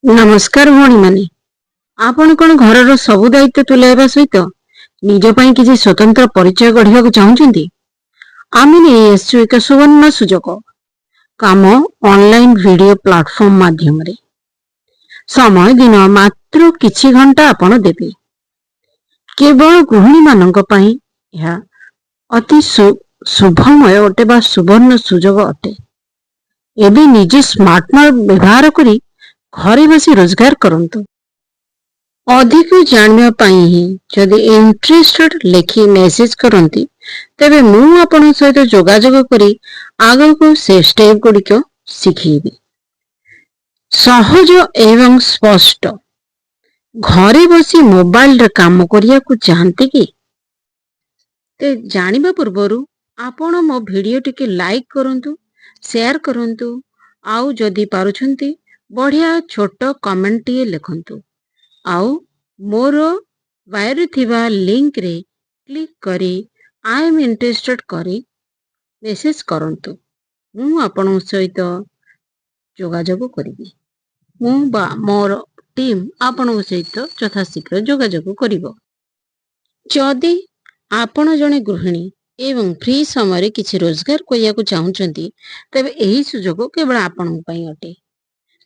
नमस्कार भौणी माने आपण कौन घर सबु दायित्व तुलाइबा सहित निज ପାଇଁ କିଛି स्वतंत्र परिचय गढ़िବାକୁ चाहुचंती आमे नहीं आसु एक सुवर्ण सुजोग काम ऑनलाइन वीडियो प्लेटफॉर्म माध्यम रे समय दिन मात्र किछि घंटा आपण देबे केवल गृहिणी मानक ପାଇଁ यह अति शुभमय अटे बा सुवर्ण सुजोग अटे। एबे निजे स्मार्टफोन व्यवहार करी घरे बसी रोजगार करंतु। अधिक जानवा पाई ही जदि इंटरेस्टेड लेखी मेसेज करंती तेबे मु आपण सहित जोगाजोग करी आगे को से स्टेप गुड़िक शिखेबी। सहज एवं स्पष्ट घरे बसी मोबाइल रे काम करिया को चाहते कि ते जानिबा पूर्वरु आपण मो वीडियो टिके लाइक करंतु, शेयर करंतु, आउ जदि पारुछंती बढ़िया छोट कमेंट टिए लिखंतु। आउ मोर बायो थिबा लिंक रे क्लिक करी आई एम इंटरेस्टेड करी मेसेज करंतु। मु आपण सहित जोगाजोग करिबी। मु बा मोर टीम आपण सहित यथाशीघ्र जोगाजोग करिवो। जदि आपण जने गृहिणी एवं फ्री समय किछि रोजगार करिया को चाहुचंती तबे एही सुजोग केवल आपण पई अटे।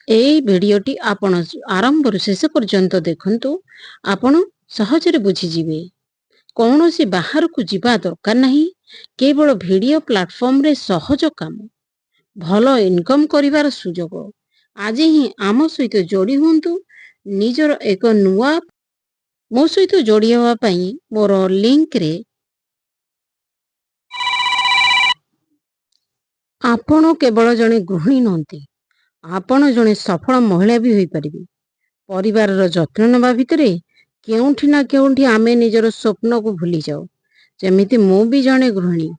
एई वीडियोटी आपण आरंभ रु शेष पर्यंत देखंतु आपण सहजरे बुझी जिवे। कौनसी बाहर को जिबा दरकार नहीं। केवल वीडियो प्लेटफॉर्म रे सहज काम भलो इनकम करिवार सुजोग आज ही आम सहित जोड़ी हुंतु। निजर एक नुआ मो सहित जोड़ी हवा पई मोर लिंक रे आपण केवल जने गृहिणी नहंती, आपण जने सफल महिला भी होई परिबे। परिवार रो जत्न नबा भितरे केउठी ना केउठी आमे निजर स्वप्न को भूली जाओ। जेमिति मु भी जने गृहिणी,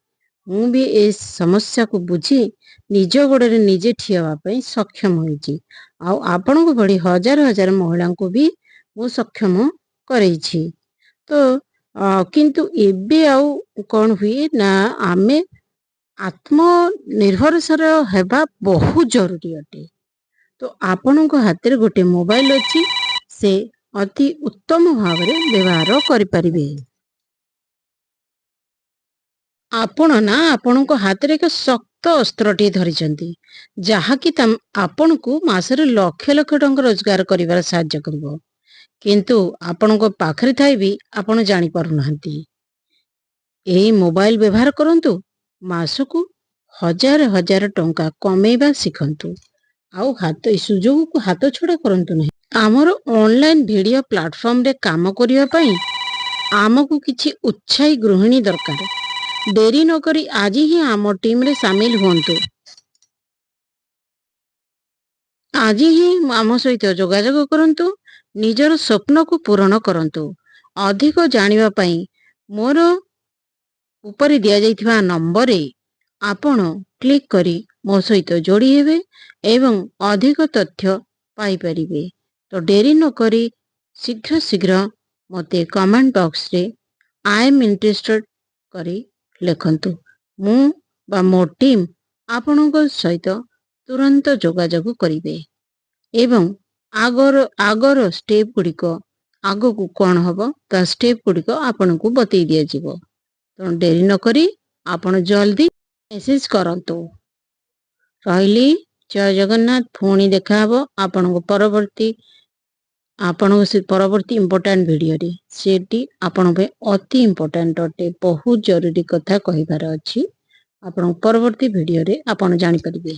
मु भी ए समस्या को बुझी निज गोड़े निजे ठिया पई सक्षम होईची। आउ आपण को बड़ी हजार हजार महिला को भी मु सक्षम करैछि। तो किंतु एबे आउ कोन हुई ना आमे आत्मनिर्भरशील हेबा बहुत जरूरी अटे। तो आपण को हाथ रे गोटे मोबाइल अच्छी से अति उत्तम भाव रे व्यवहार करि परिबे। आपण ना आपण को हाथ रे एक शक्त अस्त्रटी धरिचंती जहा कि आपण को मासरे लक्ष लक्ष टंका रोजगार करिवार सहायता करबो। किंतु आपण को पाखरे थाई भी आपण जानि पारु नहंती। एही मोबाइल व्यवहार करंतु मासकु हजार हजार टंका कमेबा सिखंतु। आउ हाथ सुजोग को हाथ छड़ा करंतु नहीं। आमर ऑनलाइन वीडियो प्लेटफॉर्म रे काम करिया पई आमको किछि उत्साही गृहिणी दरकार। देरी न करी आज ही आम टीम रे शामिल होंतु। आज ही आम सहित जोगाजोग करंतु। निजर स्वप्न को पूर्ण करंतु। अधिक जानिबा पई मोर ऊपर दिया जाइथिबा नंबर रे आपण क्लिक करी मो सहित जोड़ी हेबे एवं अधिक तथ्य पाई परिबे। तो देरी न करी शीघ्र शीघ्र मते कमेंट बॉक्स रे आई एम इंटरेस्टेड करी लिखंतु। मु बा मो टीम आपण सहित तुरंत जोगाजोग करिवे एवं आगर स्टेप गुड़िक आग को कौन हम ता स्टेप गुड़िक आपण को बतई दिया जिवो। तो डेरी न करी आपण जल्दी मेसेज करंतु। रहिली जय जगन्नाथ। पुणी देखा हबो आपण को परवर्ती इंपोर्टेंट वीडियो रे। सेटी आपण पे अति इंपोर्टेंट अटे। बहुत जरूरी कथा कहिबार अछि। आपण परवर्ती वीडियो रे आपण जानि परिबे।